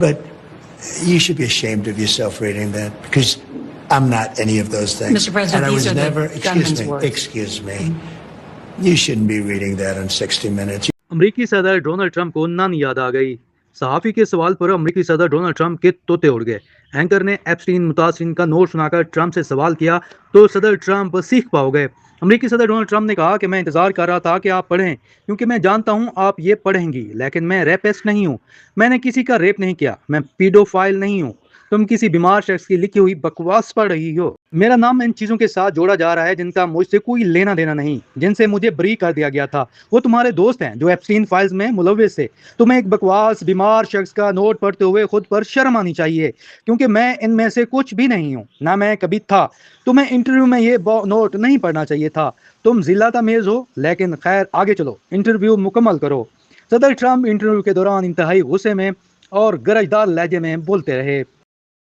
But you should be ashamed of yourself reading that, because I'm not any of those things. Mr. President, and I these was are the never, gunman's words. excuse me. You shouldn't be reading that on 60 Minutes. अमरीकी सदर Donald Trump को नानी याद आ गई। सहाफ़ी के सवाल पर अमरीकी सदर डोनाल्ड ट्रंप के तोते उड़ गए। एंकर ने एप्स्टीन मुतासिरीन का नोट सुनाकर ट्रंप से सवाल किया तो सदर ट्रंप सीख पाओ गए। अमरीकी सदर डोनाल्ड ट्रंप ने कहा कि मैं इंतजार कर रहा था कि आप पढ़ें, क्योंकि मैं जानता हूं आप ये पढ़ेंगी, लेकिन मैं रेपिस्ट नहीं हूं, मैंने किसी का रेप नहीं किया, मैं पीडोफाइल नहीं हूं, तुम किसी बीमार शख्स की लिखी हुई बकवास पढ़ रही हो। मेरा नाम इन चीज़ों के साथ जोड़ा जा रहा है जिनका मुझसे कोई लेना देना नहीं, जिनसे मुझे बरी कर दिया गया था। वो तुम्हारे दोस्त हैं जो एप्स्टीन फाइल्स में मुलव्विस थे। तुम्हें एक बकवास बीमार शख्स का नोट पढ़ते हुए खुद पर शर्म आनी चाहिए, क्योंकि मैं इनमें से कुछ भी नहीं हूँ, ना मैं कभी था। तुम्हें इंटरव्यू में ये नोट नहीं पढ़ना चाहिए था। तुम जिला तमेज़ हो, लेकिन खैर आगे चलो, इंटरव्यू मुकम्मल करो। सदर ट्रंप इंटरव्यू के दौरान इंतहाई गुस्से में और गरजदार लहजे में बोलते रहे।